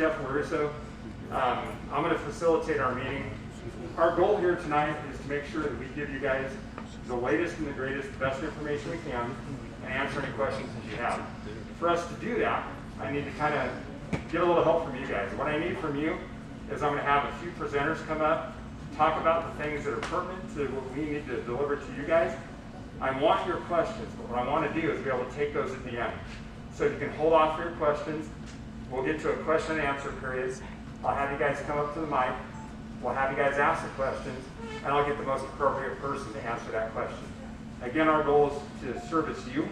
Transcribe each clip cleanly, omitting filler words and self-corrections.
Jeff LaRusso. I'm going to facilitate our meeting. Our goal here tonight is to make sure that we give you guys the latest and the greatest, best information we can and answer any questions that you have. For us to do that, I need to kind of get a little help from you guys. What I need from you is I'm going to have a few presenters come up, talk about the things that are pertinent to what we need to deliver to you guys. I want your questions, but what I want to do is be able to take those at the end. So you can hold off your questions. We'll get to a question and answer period. I'll have you guys come up to the mic. We'll have you guys ask the questions, and I'll get the most appropriate person to answer that question. Again, our goal is to service you,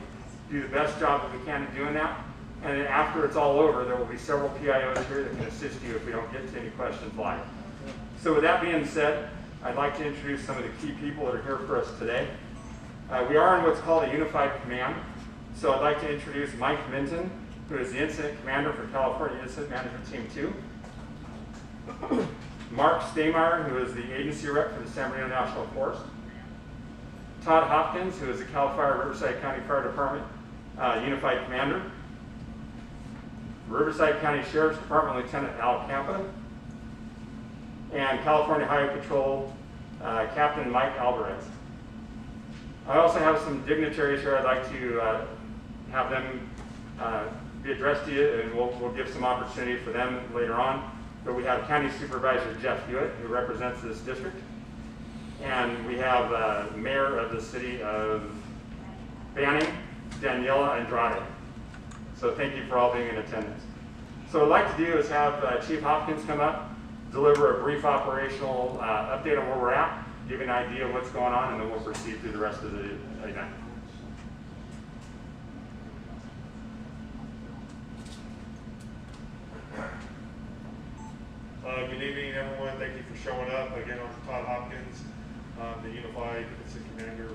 do the best job that we can in doing that, and then after it's all over, there will be several PIOs here that can assist you if we don't get to any questions live. So with that being said, I'd like to introduce some of the key people that are here for us today. We are in what's called a unified command. So I'd like to introduce Mike Minton, who is the Incident Commander for California Incident Management Team 2. Mark Staymeyer, who is the Agency Rep for the San Bernardino National Forest. Todd Hopkins, who is the CAL FIRE Riverside County Fire Department Unified Commander. Riverside County Sheriff's Department Lieutenant Al Campa. And California Highway Patrol Captain Mike Alvarez. I also have some dignitaries here I'd like to have them be addressed to you, and we'll give some opportunity for them later on. But we have County Supervisor Jeff Hewitt, who represents this district. And we have Mayor of the City of Banning, Daniela Andrade. So thank you for all being in attendance. So what I'd like to do is have Chief Hopkins come up, deliver a brief operational update on where we're at, give an idea of what's going on, and then we'll proceed through the rest of the event. Good evening, everyone. Thank you for showing up. Again, I'm Todd Hopkins, the Unified Incident Commander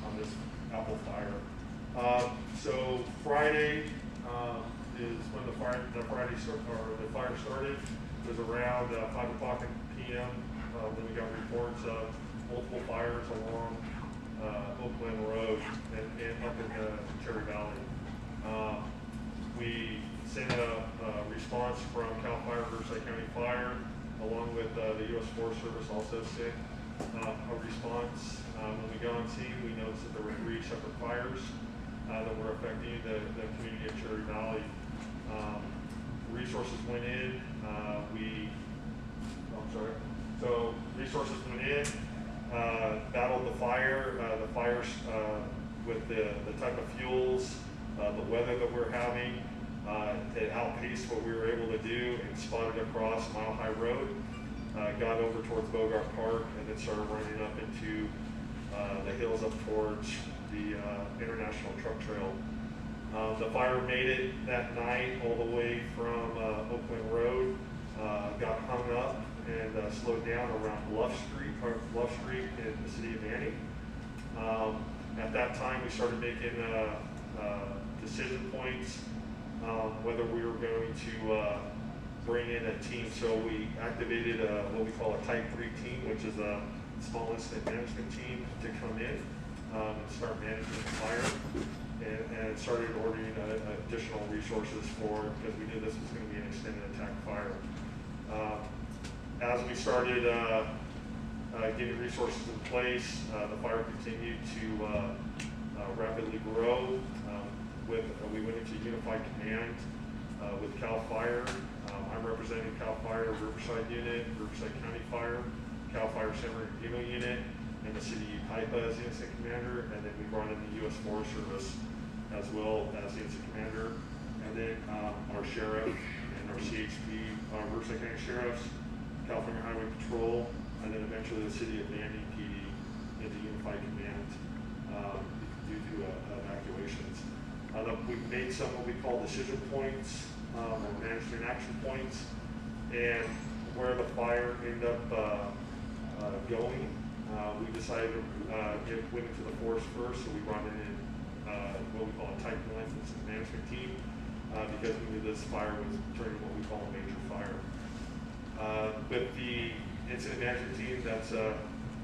on this Apple Fire. So Friday is when the fire started. It was around 5 o'clock p.m. When we got reports of multiple fires along Oakland Road and up in Cherry Valley. We sent a response from CAL FIRE Riverside County Fire, along with the U.S. Forest Service also sent a response. When we got on scene, we noticed that there were 3 separate fires that were affecting the community of Cherry Valley. Resources went in. So resources went in, battled the fire. The fires with the type of fuels, the weather that we're having, it outpaced what we were able to do and spotted across Mile High Road, got over towards Bogart Park, and then started running up into the hills up towards the International Truck Trail. The fire made it that night all the way from Oakland Road, got hung up and slowed down around Bluff Street in the city of Banning. At that time, we started making decision points, whether we were going to bring in a team. So we activated what we call a Type 3 team, which is a small incident management team, to come in and start managing the fire, and started ordering additional resources because we knew this was going to be an extended attack fire. As we started getting resources in place, the fire continued to rapidly grow. We went into unified command with CAL FIRE. I'm representing CAL FIRE Riverside Unit, Riverside County Fire, CAL FIRE San Bernardino Unit, and the City of Yucaipa as the Incident Commander. And then we brought in the U.S. Forest Service as well as the Incident Commander. And then our Sheriff and our CHP, Riverside County Sheriffs, California Highway Patrol, and then eventually the City of Banning PD into unified command due to evacuations. We've made some what we call decision points or management action points, and where the fire ended up going, we decided to went into the forest first, so we brought in what we call a Type 1 incident management team because we knew this fire was turning what we call a major fire. With the incident management team, that's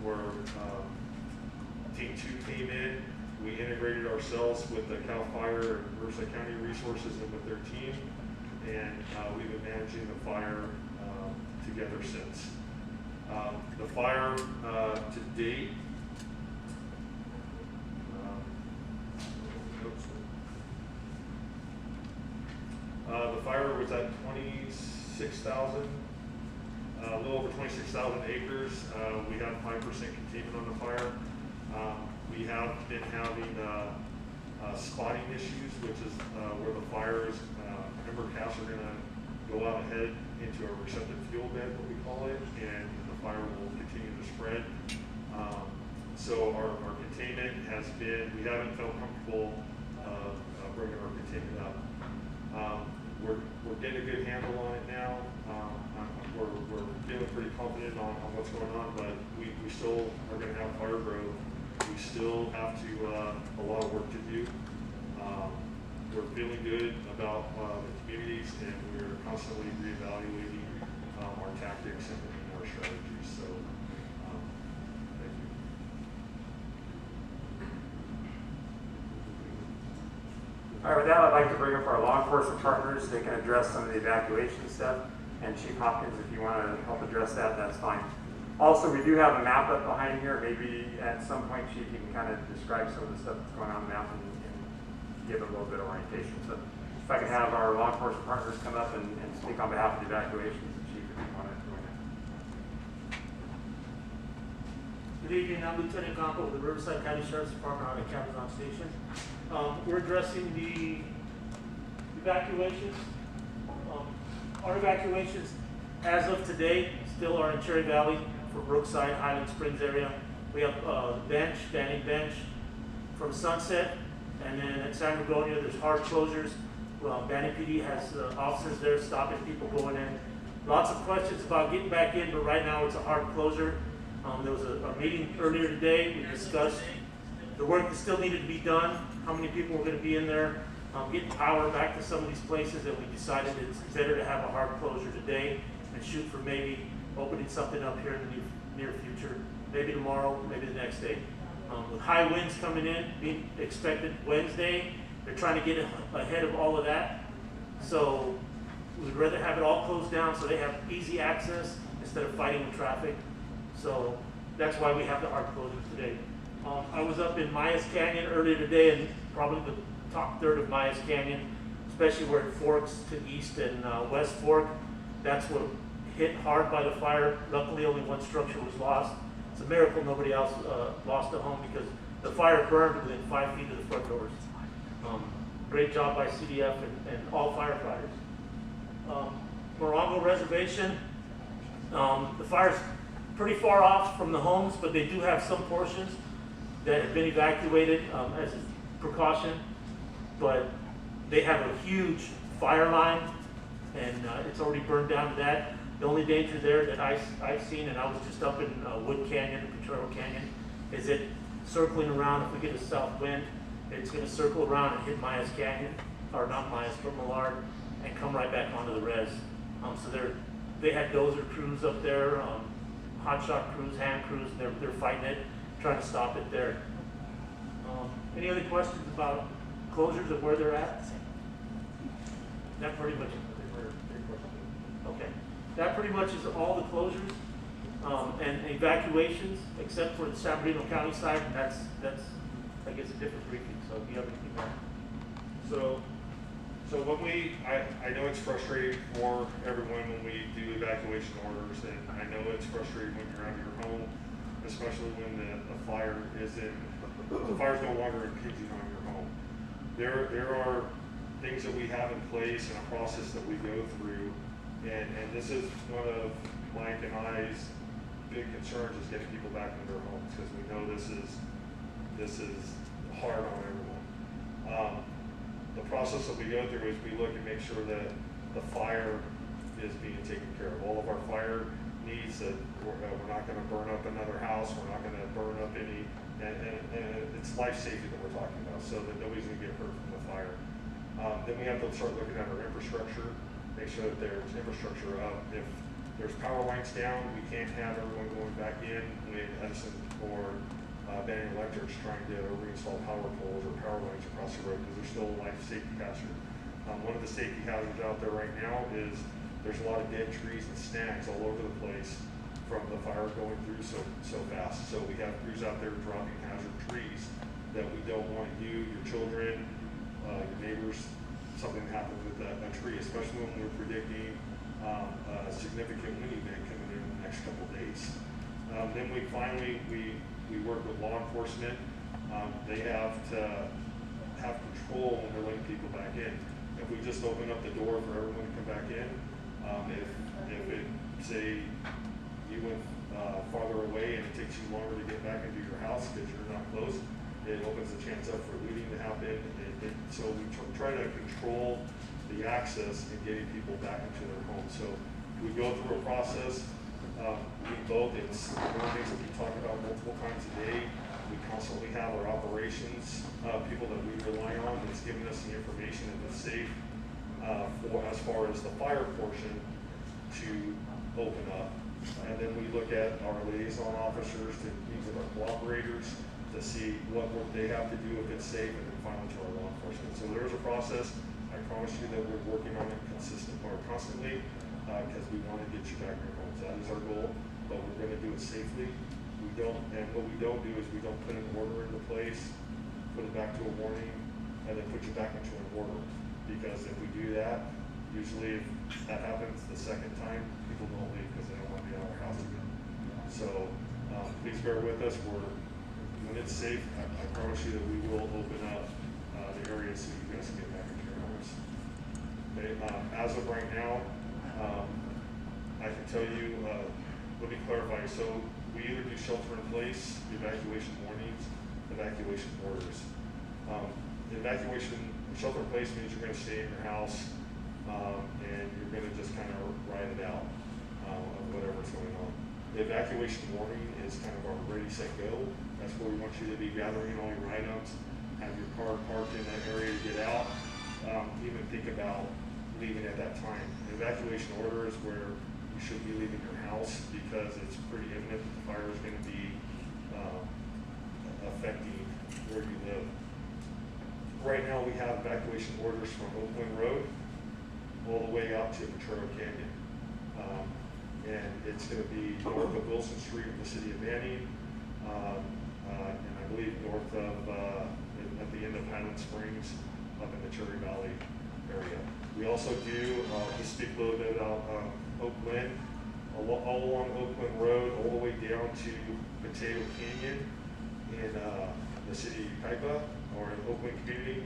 where Team 2 came in. We integrated ourselves with the CAL FIRE and Riverside County resources and with their team, and we've been managing the fire together since. The fire to date, the fire was at 26,000, a little over 26,000 acres. We had 5% containment on the fire. We have been having spotting issues, which is where the fires, ember casts are going to go out ahead into a receptive fuel bed, what we call it, and the fire will continue to spread. So our containment has been, we haven't felt comfortable bringing our containment up. We're getting a good handle on it now. We're feeling pretty confident on what's going on, but we still are going to have fire growth. We still have to a lot of work to do. We're feeling good about the communities, and we're constantly reevaluating our tactics and our strategies. So, thank you. All right, with that, I'd like to bring up our law enforcement partners. They can address some of the evacuation stuff. And Chief Hopkins, if you want to help address that, that's fine. Also, we do have a map up behind here. Maybe at some point, Chief, you can kind of describe some of the stuff that's going on the map and give a little bit of orientation. So if I could have our law enforcement partners come up and speak on behalf of the evacuations, Chief, if you want to join in. Good evening, I'm Lieutenant Campo with the Riverside County Sheriff's Department out at Cabazon Station. We're addressing the evacuations. Our evacuations, as of today, still are in Cherry Valley for Brookside, Highland Springs area. We have Banning Bench from Sunset, and then at San Gregorio, there's hard closures. Banning PD has officers there stopping people going in. Lots of questions about getting back in, but right now it's a hard closure. There was a meeting earlier today. We discussed the work that still needed to be done, how many people were going to be in there, getting power back to some of these places, and we decided it's better to have a hard closure today and shoot for maybe opening something up here in the near future, maybe tomorrow, maybe the next day. With high winds coming in, being expected Wednesday, they're trying to get ahead of all of that. So we'd rather have it all closed down so they have easy access instead of fighting with traffic. So that's why we have the hard closures today. I was up in Myers Canyon earlier today, and probably the top third of Myers Canyon, especially where it forks to East and West Fork. That's what hit hard by the fire. Luckily, only one structure was lost. It's a miracle nobody else lost a home, because the fire burned within 5 feet of the front doors. Great job by CDF and all firefighters. Morongo Reservation, the fire's pretty far off from the homes, but they do have some portions that have been evacuated as a precaution. But they have a huge fire line, and it's already burned down to that. The only danger there that I've seen, and I was just up in Wood Canyon, Potrero Canyon, is it circling around. If we get a south wind, it's going to circle around and hit Myers Canyon, or not Myers, but Millard, and come right back onto the res. So they had dozer crews up there, hot shot crews, hand crews. They're fighting it, trying to stop it there. Any other questions about closures of where they're at? That pretty much. Okay. That pretty much is all the closures and evacuations, except for the San Bernardino County side. And that's I guess a different briefing. So if you have anything more. So when I know it's frustrating for everyone when we do evacuation orders, and I know it's frustrating when you're out of your home, especially when the fire the fire's no longer impinging on your home. There are things that we have in place and a process that we go through, and this is one of Mike and I's big concerns, is getting people back into their homes, because we know this is hard on everyone. The process that we go through is we look and make sure that the fire is being taken care of. All of our fire needs, that we're not going to burn up another house, we're not going to burn up any, and it's life safety that we're talking about, so that nobody's going to get hurt from the fire. Then we have to start looking at our infrastructure, make sure that there's infrastructure up. If there's power lines down, we can't have everyone going back in when Edison or Banning Electric's trying to reinstall power poles or power lines across the road, because there's still a life safety hazard. One of the safety hazards out there right now is there's a lot of dead trees and snags all over the place from the fire going through so fast. So we have crews out there dropping hazard trees that we don't want you, your children, your neighbors, something happen with a tree, especially when we're predicting a significant wind event coming in the next couple of days. Then we finally, we work with law enforcement. They have to have control when we're letting people back in. If we just open up the door for everyone to come back in, if it, say, you went farther away and it takes you longer to get back into your house because you're not close, it opens the chance up for looting to happen. So we try to control the access and getting people back into their homes. So we go through a process. We both, it's one of the things that we talk about multiple times a day. We constantly have our operations people that we rely on that's giving us the information and it's safe for as far as the fire portion to open up. And then we look at our liaison officers to meet with our cooperators to see what work they have to do if it's safe, and then finally to our law enforcement. So there's a process. I promise you that we're working on it constantly because we want to get you back in your homes. That is our goal, but we're going to do it safely. What we don't do is we don't put an order into place, put it back to a warning, and then put you back into an order. Because if we do that, usually if that happens the second time, people don't leave because they don't want to be out of their house again. So please bear with us. When it's safe, I promise you that we will open up the areas so you guys can get back into your homes. Okay, as of right now, I can tell you, let me clarify. So we either do shelter in place, evacuation warnings, evacuation orders. Shelter in place means you're going to stay in your house and you're going to just kind of ride it out of whatever's going on. The evacuation warning is kind of our ready, set, go. That's where we want you to be gathering all your items, have your car parked in that area to get out. Even think about leaving at that time. The evacuation order is where you should be leaving your house because it's pretty imminent that the fire is going to be affecting where you live. Right now we have evacuation orders from Oakland Road all the way out to Ventura Canyon. And it's going to be north of Wilson Street in the city of Manning, and I believe north of, at the end of Highland Springs up in the Cherry Valley area. We also do, just speak a little bit about Oakland, all along Oakland Road, all the way down to Potato Canyon in the city of Yucaipa, or in Oakland community.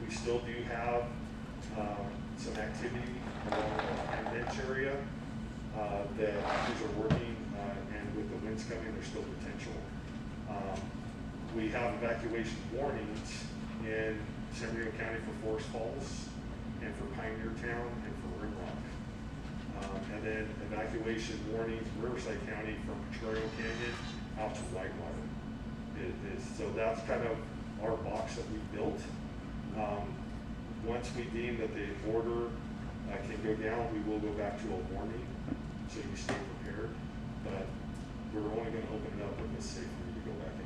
We still do have some activity along the Bench area that crews are working, and with the winds coming, there's still potential. We have evacuation warnings in San Diego County for Forest Falls, and for Pioneer Town, and for Rimrock. And then evacuation warnings in Riverside County from Potrero Canyon out to Whitewater. So that's kind of our box that we built. Once we deem that the order can go down, we will go back to a warning, so you stay prepared. But we're only going to open it up if it's safe for you to go back in.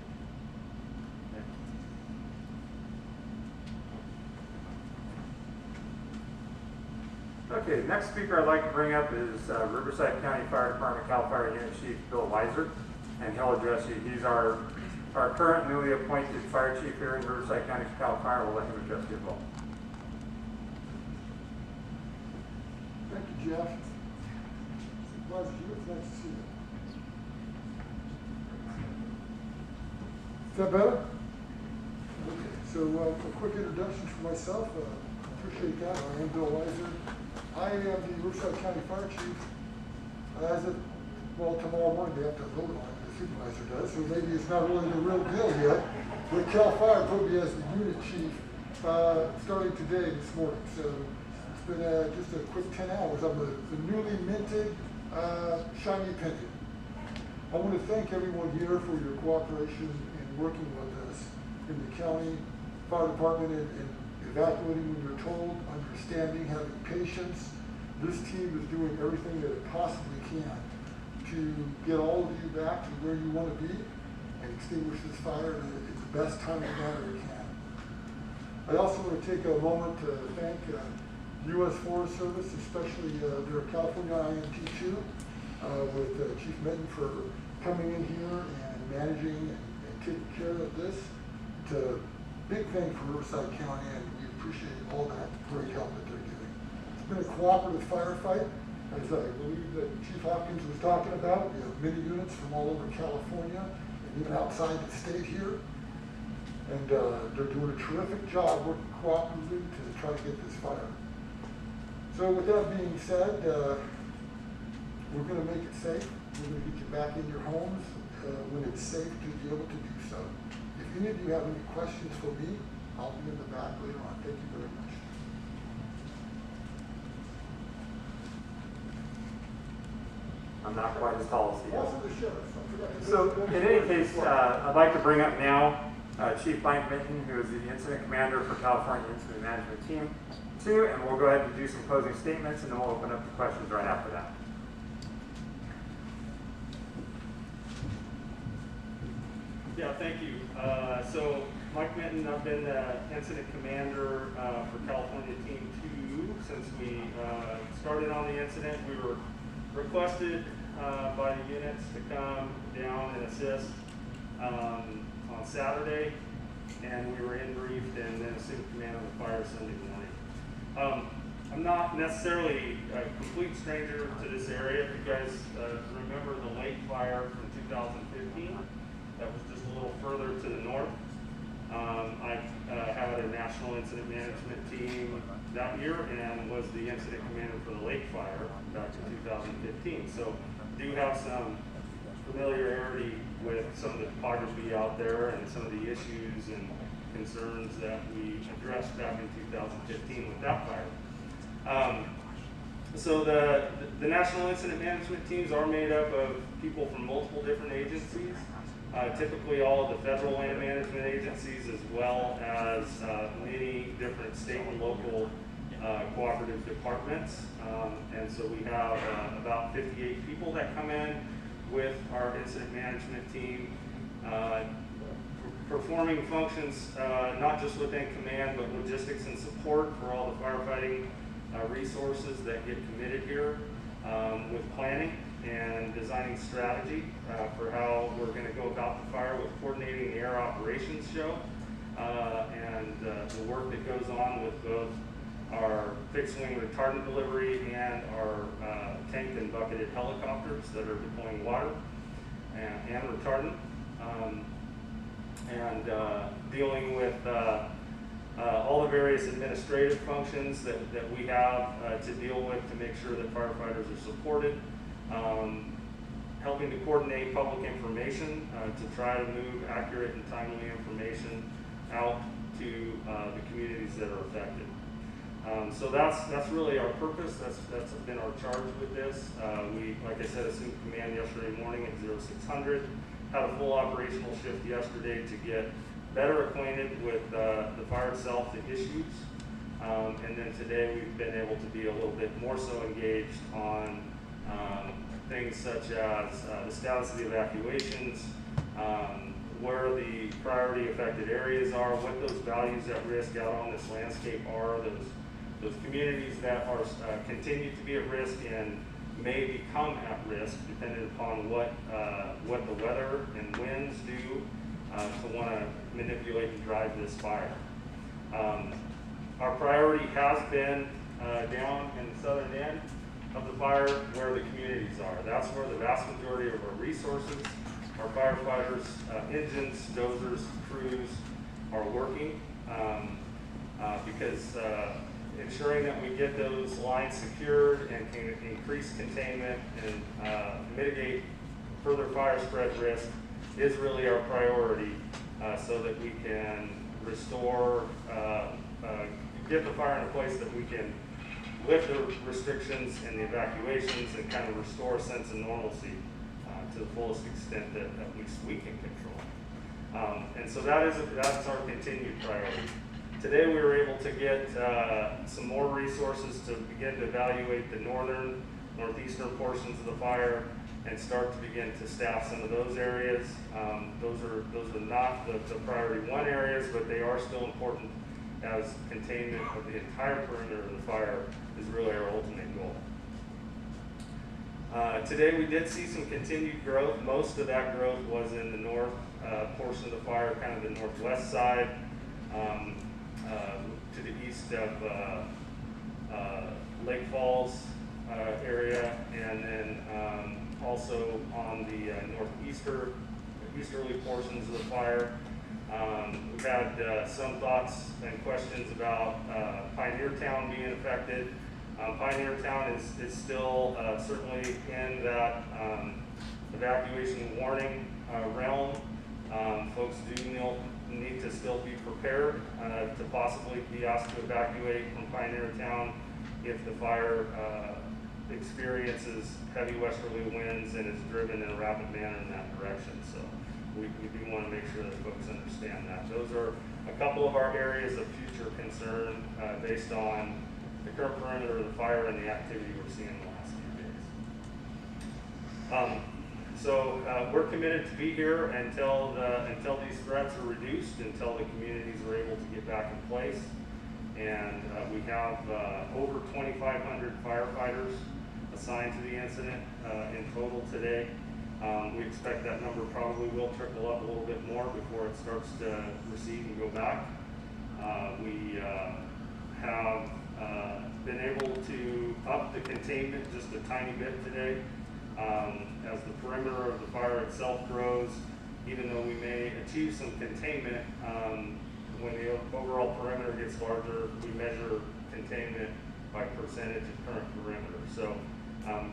Okay, next speaker I'd like to bring up is Riverside County Fire Department CAL FIRE Unit Chief Bill Weiser, and he'll address you. He's our current newly appointed fire chief here in Riverside County CAL FIRE. We'll let him address you as well. Thank you, Jeff. Supervisor Hewitt, it's nice to see you. Is that better? Okay, so a quick introduction for myself. Appreciate that. I am Bill Weiser. I am the Riverside County Fire Chief. As of, tomorrow morning they have to vote on it, the supervisor does, so maybe it's not really the real deal yet. But CAL FIRE put me as the unit chief starting today, this morning. So it's been just a quick 10 hours. I'm the newly minted shiny penny. I want to thank everyone here for your cooperation in working with us in the county fire department and evacuating when you're told, understanding, having patience. This team is doing everything that it possibly can to get all of you back to where you want to be and extinguish this fire at the best timing manner we can. I also want to take a moment to thank U.S. Forest Service, especially their California IMT2, with Chief Minton for coming in here and managing and taking care of this. It's a big thing for Riverside County, and we appreciate all that great help that they're giving. It's been a cooperative firefight, as I believe that Chief Hopkins was talking about. We have many units from all over California and even outside the state here. And they're doing a terrific job working cooperatively to try to get this fire. So with that being said, we're going to make it safe. We're going to get you back in your homes when it's safe to be able to do so. If any of you have any questions for me, I'll be in the back later on. Thank you very much. I'm not quite as tall as he is. Also the sheriff. I forgot to So mention in that. any case, I'd like to bring up now Chief Mike Minton, who is the Incident Commander for California Incident Management Team 2, and we'll go ahead and do some closing statements, and then we'll open up the questions right after that. Yeah, thank you. So Mike Minton, I've been the Incident Commander for California Team 2 since we started on the incident. We were requested by the units to come down and assist on Saturday, and we were in briefed and then assumed command on the fire Sunday morning. I'm not necessarily a complete stranger to this area. If you guys remember the lake fire from 2015, that was just a little further to the north. I had a national incident management team that year and was the incident commander for the lake fire back in 2015. So do have some familiarity with some of the topography out there and some of the issues and concerns that we addressed back in 2015 with that fire. So the National Incident Management teams are made up of people from multiple different agencies, typically all of the federal land management agencies, as well as many different state and local cooperative departments. And so we have about 58 people that come in with our incident management team, performing functions not just within command, but logistics and support for all the firefighting resources that get committed here, with planning and designing strategy for how we're going to go about the fire, with coordinating the air operations show, and the work that goes on with both our fixed wing retardant delivery and our tanked and bucketed helicopters that are deploying water and retardant, and dealing with all the various administrative functions that we have to deal with to make sure that firefighters are supported, helping to coordinate public information to try to move accurate and timely information out to the communities that are affected. So that's really our purpose. That's been our charge with this. We, like I said, assumed command yesterday morning at 0600. Had a full operational shift yesterday to get better acquainted with the fire itself, the issues, and then today we've been able to be a little bit more so engaged on things such as the status of the evacuations, where the priority affected areas are, what those values at risk out on this landscape are, those communities that are continue to be at risk and may become at risk depending upon what the weather and winds do to want to manipulate and drive this fire. Our priority has been down in the southern end of the fire where the communities are. That's where the vast majority of our resources, our firefighters, engines, dozers, crews are working, because ensuring that we get those lines secured and can increase containment and mitigate further fire spread risk is really our priority, so that we can restore, get the fire in a place that we can lift the restrictions and the evacuations and kind of restore a sense of normalcy to the fullest extent that at least we can control. And so that's our continued priority. Today we were able to get some more resources to begin to evaluate the northeastern portions of the fire and start to begin to staff some of those areas. Those are not the priority one areas, but they are still important as containment of the entire perimeter of the fire is really our ultimate goal. Today we did see some continued growth. Most of that growth was in the north portion of the fire, kind of the northwest side, to the east of Lake Falls area, and then also on the easterly portions of the fire. We've had some thoughts and questions about Pioneer Town being affected. Pioneer Town is still certainly in that evacuation warning realm. Folks do need to still be prepared to possibly be asked to evacuate from Pioneer Town if the fire experiences heavy westerly winds and is driven in a rapid manner in that direction. So we do want to make sure that folks understand that. Those are a couple of our areas of future concern based on the current perimeter of the fire and the activity we're seeing in the last few days. So we're committed to be here until these threats are reduced, until the communities are able to get back in place. And we have over 2,500 firefighters assigned to the incident in total today. We expect that number probably will trickle up a little bit more before it starts to recede and go back. We have been able to up the containment just a tiny bit today. As the perimeter of the fire itself grows, even though we may achieve some containment, when the overall perimeter gets larger, we measure containment by percentage of current perimeter. So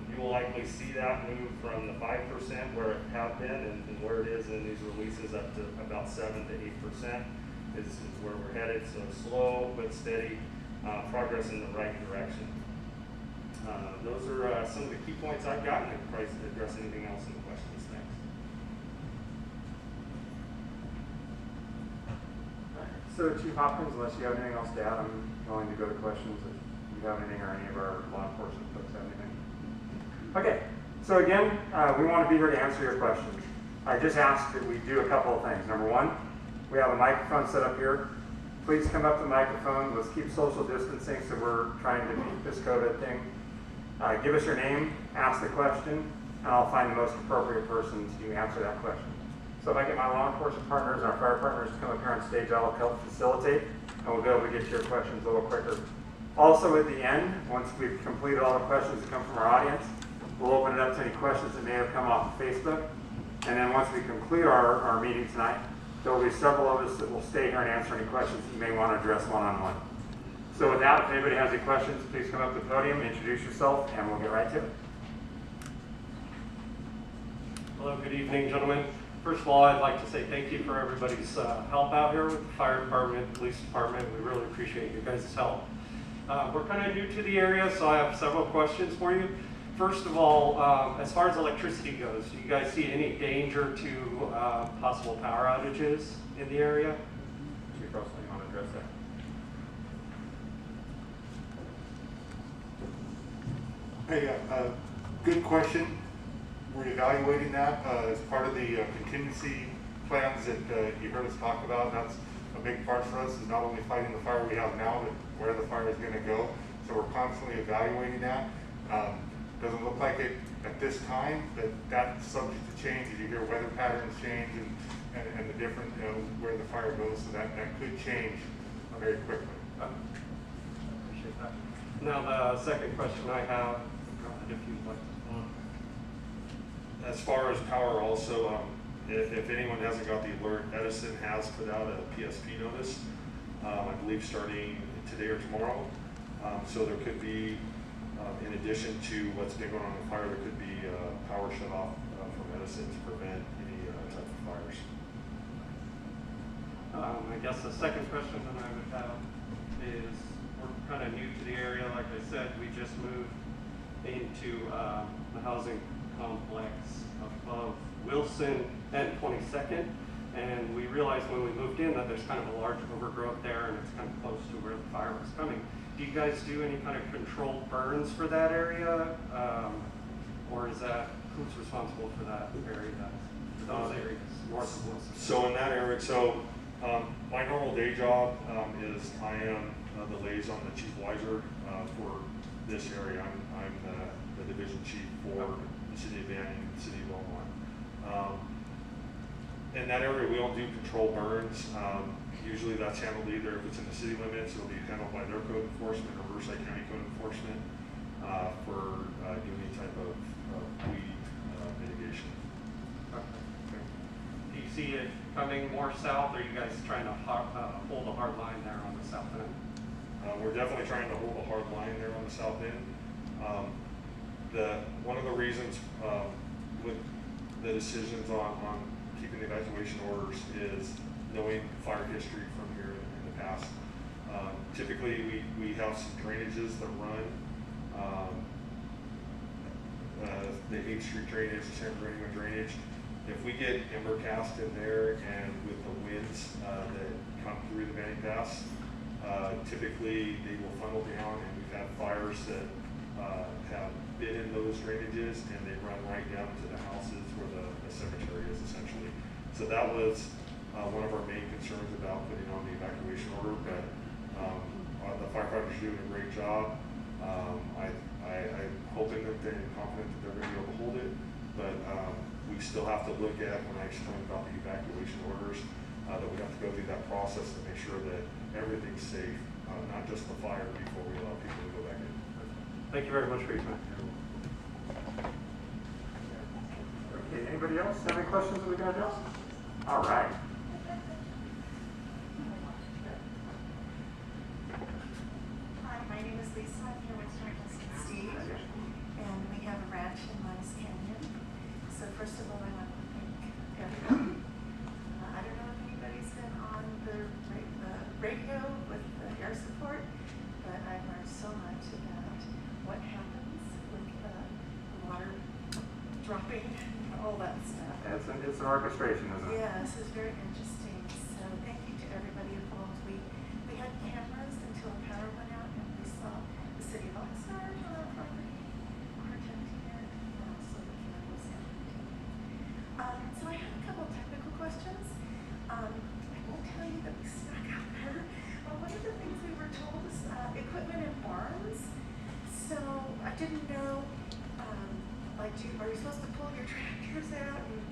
you will likely see that move from the 5% where it had been and where it is in these releases up to about 7 to 8% is where we're headed. So slow but steady progress in the right direction. Those are some of the key points I've got, and I can probably address anything else in the questions. Thanks. So Chief Hopkins, unless you have anything else to add, I'm willing to go to questions if you have anything or any of our law enforcement folks have anything. Okay, so again, we want to be here to answer your questions. I just asked that we do a couple of things. Number one, we have a microphone set up here. Please come up to the microphone. Let's keep social distancing, so we're trying to beat this COVID thing. Give us your name, ask the question, and I'll find the most appropriate person to answer that question. So if I get my law enforcement partners and our fire partners to come up here on stage, I'll help facilitate, and we'll be able to get to your questions a little quicker. Also at the end, once we've completed all the questions that come from our audience, we'll open it up to any questions that may have come off of Facebook. And then once we conclude our meeting tonight, there will be several of us that will stay here and answer any questions that you may want to address one-on-one. So with that, if anybody has any questions, please come up to the podium, introduce yourself, and we'll get right to it. Hello, good evening, gentlemen. First of all, I'd like to say thank you for everybody's help out here with the fire department, police department. We really appreciate you guys' help. We're kind of new to the area, so I have several questions for you. First of all, as far as electricity goes, do you guys see any danger to possible power outages in the area? Chief Russell, you want to address that? Hey, good question. We're evaluating that as part of the contingency plans that you heard us talk about. That's a big part for us, is not only fighting the fire we have now, but where the fire is going to go. So we're constantly evaluating that. Doesn't look like it at this time, but that's subject to change as you hear weather patterns change and the different, where the fire goes. So that could change very quickly. Appreciate that. Now, the second question I have, if you'd like to. As far as power also, if anyone hasn't got the alert, Edison has put out a PSP notice, I believe starting today or tomorrow. So there could be, in addition to what's been going on in the fire, there could be power shut off from Edison to prevent any type of fires. I guess the second question that I would have is, we're kind of new to the area. Like I said, we just moved into the housing complex above Wilson and 22nd, and we realized when we moved in that there's kind of a large overgrowth there, and it's kind of close to where the fire was coming. Do you guys do any kind of controlled burns for that area, or is that, who's responsible for that area, for those areas north of Wilson? So in that area, so My normal day job is I am the liaison, the chief wiser for this area. I'm the division chief for the city of Banning, the city of Beaumont. In that area, we don't do control burns. Usually that's handled either if it's in the city limits, it'll be handled by their code enforcement or Riverside County code enforcement for doing any type of weed mitigation. Do you see it coming more south, or are you guys trying to hold a hard line there on the south end? We're definitely trying to hold a hard line there on the south end. One of the reasons with the decisions on keeping the evacuation orders is knowing fire history from here in the past. Typically, we have some drainages that run. The 8th Street drainage, the San Bernardino drainage. If we get ember cast in there and with the winds that come through the Banning Pass, typically they will funnel down, and we've had fires that have been in those drainages and they run right down to the houses where the cemetery is essentially. So that was one of our main concerns about putting on the evacuation order, but the firefighters are doing a great job. I'm hoping that they're confident that they're going to be able to hold it, but we still have to look at, when I explain about the evacuation orders, that we have to go through that process to make sure that everything's safe, not just the fire, before we allow people to go back in. Thank you very much for your time. Okay, anybody else have any questions of the guy else? All right. Hi, my name is Lisa. I'm here with my husband Steve, and we have a ranch in Miles Canyon. So first of all, I want to thank everyone. I don't know if anybody's been on the radio with the air support, but I've learned so much about what happens with the water dropping, all that stuff. It's an orchestration, isn't it? Yes, it's very interesting. So thank you to everybody involved. We had cameras until power went out, and we saw the city of Oxnard on our property protecting it, and also the cameras and everything. So I have a couple technical questions. I won't tell you that we snuck out there. One of the things we were told is equipment in barns. So I didn't know, are you supposed to pull your tractors out and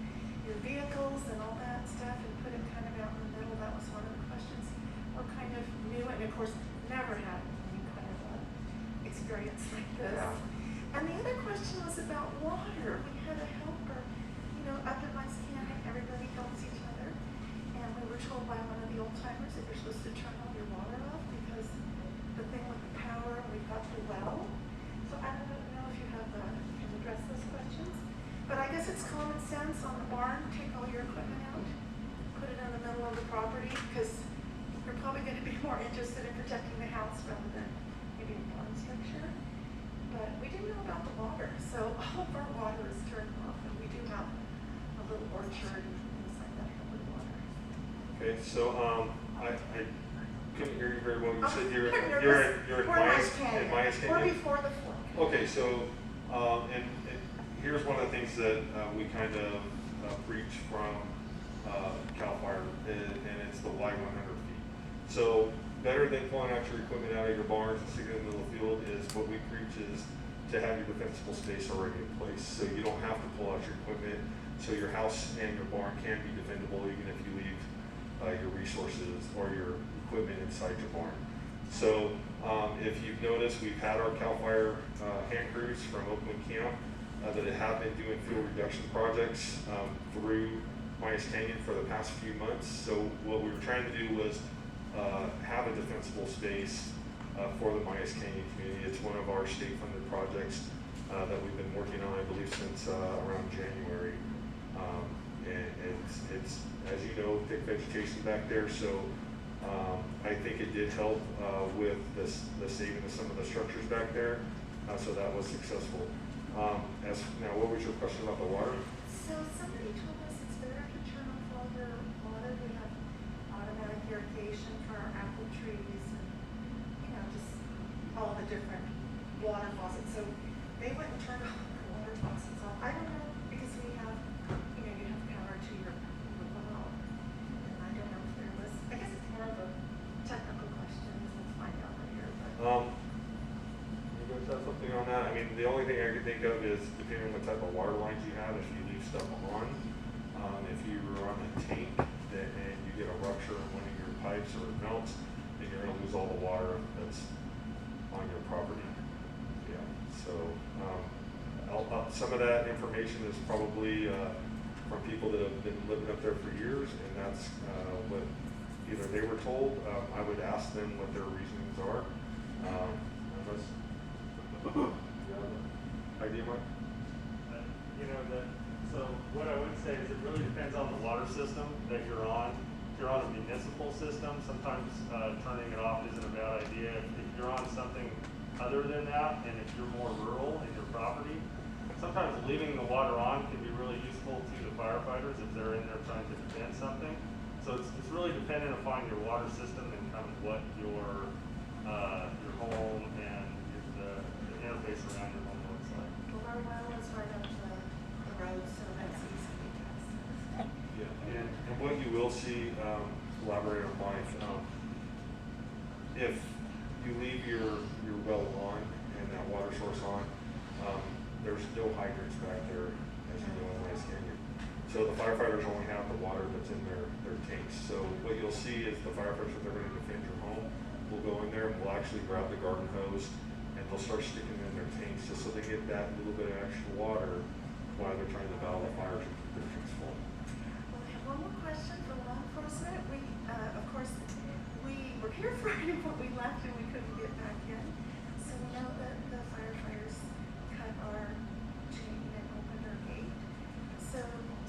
your vehicles and all that stuff and put it kind of out in the middle? That was one of the questions. We're kind of new, and of course, never had any kind of experience like this. Yeah. And the other question was about water. We had a helper, up in Miles Canyon, everybody helps each other. And we were told by one of the old timers that you're supposed to turn all your water off because the thing with the power, we've got the well. So I don't know if you have can address those questions. But I guess it's common sense on the barn, take all your equipment out, put it in the middle of the property, because you're probably going to be more interested in protecting the house rather than maybe a barn structure. But we didn't know about the water, so all of our water is turned off, and we do have a little orchard and things like that with water. Okay, so I couldn't hear you very well. You said you're at Miles Miles Canyon. Canyon? Or before the flood. Okay, so and here's one of the things that we kind of preach from CAL FIRE, and it's the Y 100 feet. So better than pulling out your equipment out of your barns and sticking it in the middle of the field is what we preach is to have your defensible space already in place. So you don't have to pull out your equipment. So your house and your barn can be defendable even if you leave your resources or your equipment inside your barn. So if you've noticed, we've had our CAL FIRE hand crews from Oakland Camp that have been doing fuel reduction projects through Miles Canyon for the past few months. So what we were trying to do was have a defensible space for the Miles Canyon community. It's one of our state-funded projects that we've been working on, I believe, since around January. And it's, as you know, thick vegetation back there, so I think it did help with the saving of some of the structures back there, so that was successful. Now, what was your question about the water? So somebody told us it's better to turn off all your water. We have automatic irrigation for our apple trees and, just all the different water faucets. So they wouldn't turn off the water faucets off. I don't know, because we have, you have power to your well. And I don't know if they're listening. the only thing I can think of is depending on what type of water lines you have, if you leave stuff on, if you're on a tank and you get a rupture in one of your pipes or it melts, then you're gonna lose all the water that's on your property. Yeah, so, some of that information is probably, from people that have been living up there for years, and that's, what either they were told, I would ask them what their reasonings are. Unless, you have an idea, Mike? You know, so what I would say is it really depends on the water system that you're on. If you're on a municipal system, sometimes turning it off isn't a bad idea. If you're on something other than that, and if you're more rural in your property, sometimes leaving the water on can be really useful to the firefighters if they're in there trying to defend something. So it's really dependent upon your water system and kind of what your home and the interface around your home looks like. Well, our well is right up the road, so that's easy to access. Yeah, and what you will see, elaborate on Mike, if you leave your well on and that water source on, there's no hydrants back there, as you know, in West Canyon. So the firefighters only have the water that's in their tanks. So what you'll see is the firefighters, if they're going to defend your home, will go in there and will actually grab the garden hose and they'll start sticking it in their tanks just so they get that little bit of extra water while they're trying to battle the fires and keep their tanks full. Well, I have one more question for law enforcement. We, of course, we were here Friday, but we left and we couldn't get back in. So we know that the firefighters cut our chain and opened our gate. So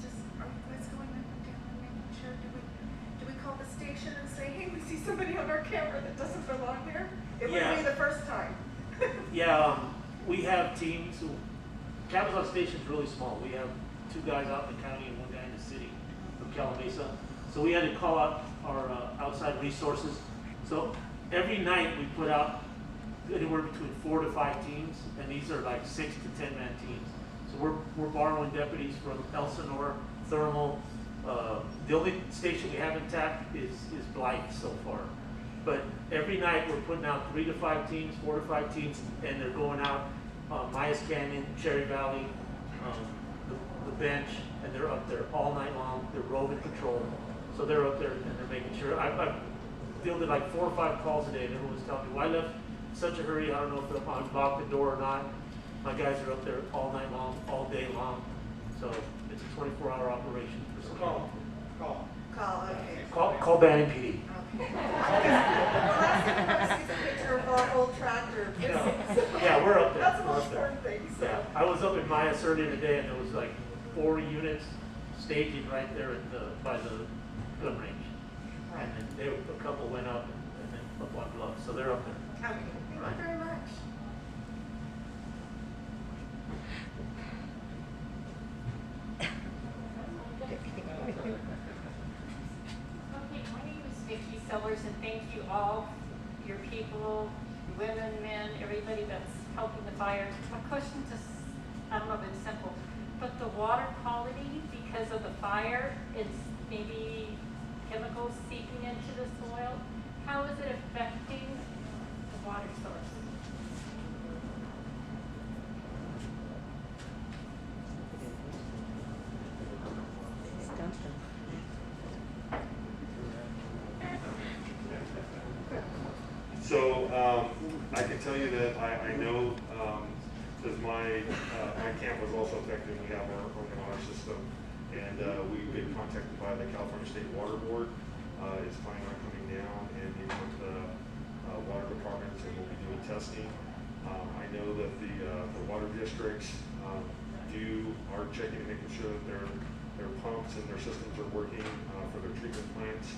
just, are you guys going up and down and making sure? Do we call the station and say, hey, we see somebody on our camera that doesn't belong here? It Yeah. wouldn't be the first time. Yeah, we have teams who, Cabazon Station's really small. We have 2 guys out in the county and 1 guy in the city from Calamasa. So we had to call out our outside resources. So every night we put out anywhere between 4 to 5 teams, and these are like 6 to 10 man teams. So we're borrowing deputies from Elsinore, Thermal. The only station we haven't tapped is Blythe so far. But every night we're putting out 3 to 5 teams, 4 to 5 teams, and they're going out Myers Canyon, Cherry Valley, the bench, and they're up there all night long. They're roving patrol, so they're up there and they're making sure. I've fielded like 4 or 5 calls a day, and everyone's telling me, well, I left in such a hurry, I don't know if I unlocked the door or not. My guys are up there all night long, all day long, so it's a 24-hour operation for some. Call, okay. Call Banning PD. Okay. Last time I see the picture of our old tractor. Yeah, we're up there. That's the We're most up there. important thing, so. Yeah, I was up in Myers earlier today, and there was like 4 units staging right there by the gun range. And then a couple went up and then up on Bluff, so they're up there. Okay, thank you very much. Okay, my name is Vicki Sellers, and thank you all, your people, women, men, everybody that's helping the fires. My question just, I don't know if it's simple, but the water quality because of the fire, it's maybe chemicals seeping into the soil. How is it affecting the water source? So I can tell you that I know, because my camp was also affected, we have our own water system, and we've been contacted by the California State Water Board. It's planning on coming down and meeting with the water departments, and we'll be doing testing. I know that the water districts are checking and making sure that their pumps and their systems are working for their treatment plants.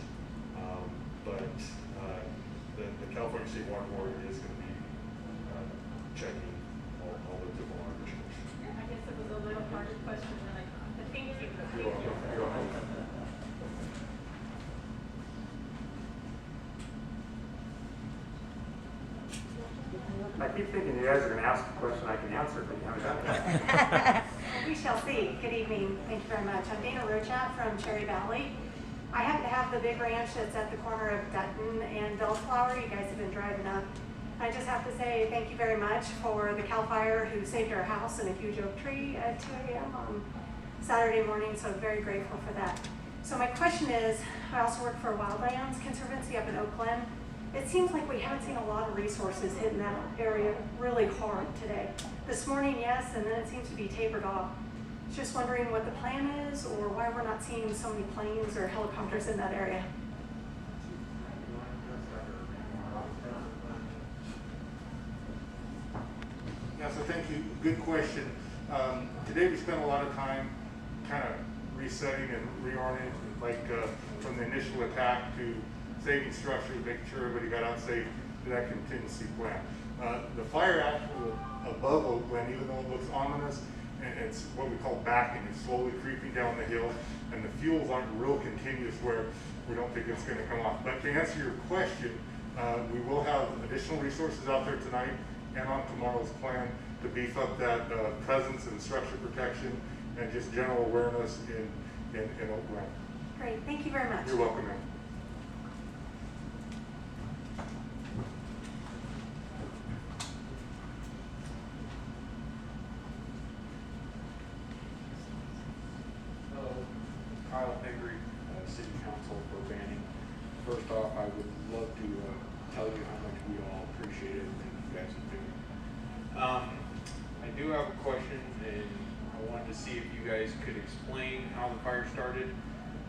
But the California State Water Board is going to be checking all the different water districts. I guess it was a little harder question than I thought, but thank you. You're welcome. You're welcome. I keep thinking you guys are going to ask a question I can answer, but you haven't done it. We shall see. Good evening. Thank you very much. I'm Dana Rochat from Cherry Valley. I happen to have the big ranch that's at the corner of Dutton and Bellflower. You guys have been driving up I just have to say thank you very much for the CAL FIRE who saved our house in a huge oak tree at 2 a.m. on Saturday morning, so I'm very grateful for that. So my question is, I also work for Wildlands Conservancy up in Oakland. It seems like we haven't seen a lot of resources hitting that area really hard today. This morning, yes, and then it seems to be tapered off. Just wondering what the plan is or why we're not seeing so many planes or helicopters in that area. Yeah, so thank you. Good question. Today we spent a lot of time kind of resetting and reorienting, like from the initial attack to saving structures, making sure everybody got out safe to that contingency plan. The fire actually above Oakland, even though it looks ominous, and it's what we call backing. It's slowly creeping down the hill, and the fuels aren't real continuous where we don't think it's going to come off. But to answer your question, we will have additional resources out there tonight and on tomorrow's plan to beef up that presence and structure protection and just general awareness in Oakland. Great, thank you very much. You're welcome, ma'am. Kyle Pingree, City Council for Banning. First off, I would love to tell you how much we all appreciate it and thank you guys are doing. I do have a question, and I wanted to see if you guys could explain how the fire started.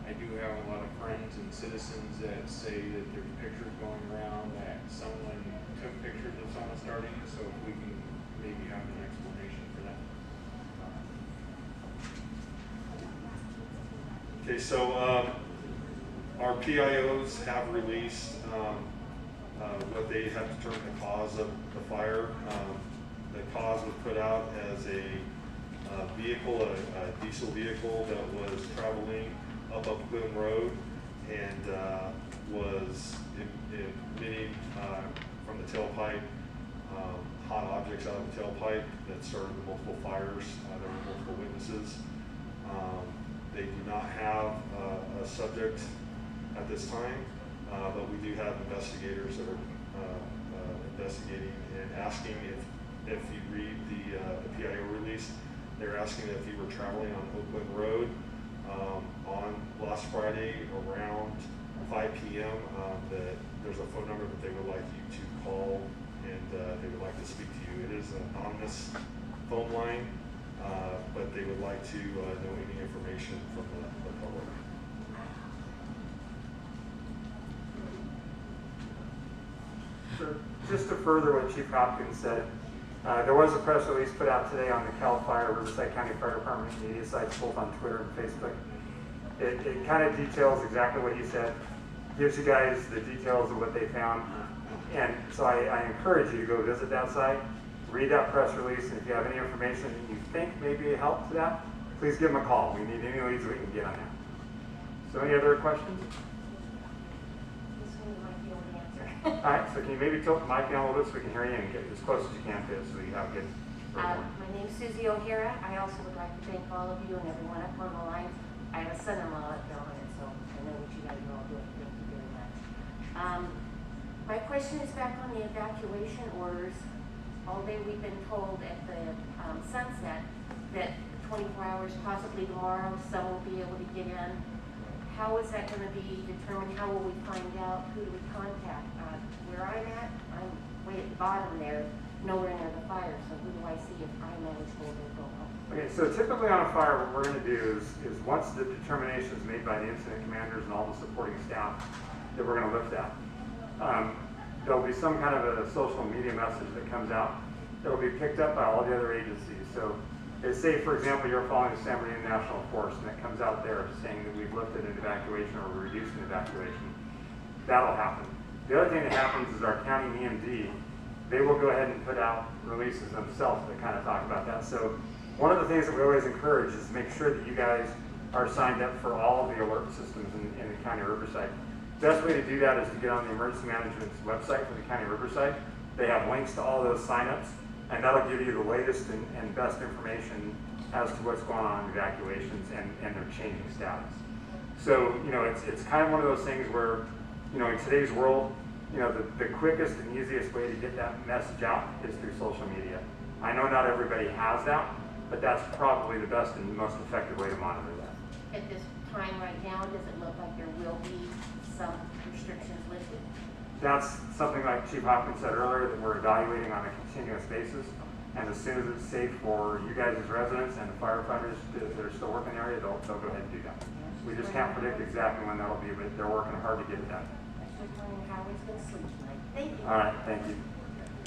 I do have a lot of friends and citizens that say that there's pictures going around that someone took pictures of someone starting, so if we can maybe have an explanation for that. Okay, so our PIOs have released what they have determined the cause of the fire. The cause was put out as a vehicle, a diesel vehicle that was traveling up Glen Road and was emitting from the tailpipe hot objects out of the tailpipe that started multiple fires. There were multiple witnesses. They do not have a subject at this time, but we do have investigators that are investigating and asking if you read the PIO release, they're asking if you were traveling on Oakland Road on last Friday around 5 p.m. That there's a phone number that they would like you to call and they would like to speak to you. It is an anonymous phone line. But they would like to know any information from the public. So just to further what Chief Hopkins said, there was a press release put out today on the CAL FIRE, Riverside County Fire Department media sites, both on Twitter and Facebook. It kind of details exactly what he said, gives you guys the details of what they found. And so I encourage you to go visit that site, read that press release, and if you have any information that you think may be a help to that, please give them a call. We need any leads we can get on that. So any other questions? This one you might be able to answer. All right, so can you maybe tilt the mic down a little bit so we can hear you and get as close as you can to it so you have a good report. My name's Susie O'Hara. I also would like to thank all of you and everyone up on the line. I have a son-in-law up down there, so I know what you guys are all doing. Thank you very much. My question is back on the evacuation orders. All day we've been told at the sunset that 24 hours, possibly tomorrow, some will be able to get in. How is that going to be determined? How will we find out? Who do we contact? Where I'm at, I'm way at the bottom there, nowhere near the fire. So who do I see if I'm eligible to go home? Okay, so typically on a fire, what we're going to do is once the determination is made by the incident commanders and all the supporting staff that we're going to lift that. There'll be some kind of a social media message that comes out that will be picked up by all the other agencies. So say, for example, you're following the San Bernardino National Forest and it comes out there saying that we've lifted an evacuation or we're reducing evacuation. That'll happen. The other thing that happens is our county EMD, they will go ahead and put out releases themselves that kind of talk about that. So one of the things that we always encourage is to make sure that you guys are signed up for all of the alert systems in the county of Riverside. Best way to do that is to get on the emergency management's website for the county of Riverside. They have links to all those signups, and that'll give you the latest and best information as to what's going on in evacuations and their changing status. So, you know, it's kind of one of those things where, you know, in today's world, you know, the quickest and easiest way to get that message out is through social media. I know not everybody has that, but that's probably the best and most effective way to monitor that. At this time right now, does it look like there will be some restrictions lifted? That's something like Chief Hopkins said earlier that we're evaluating on a continuous basis. And as soon as it's safe for you guys as residents and the firefighters that are still working in the area, they'll go ahead and do that. We just can't predict exactly when that'll be, but they're working hard to get it done. I was just wondering how he's gonna sleep tonight. Thank you. All right, thank you.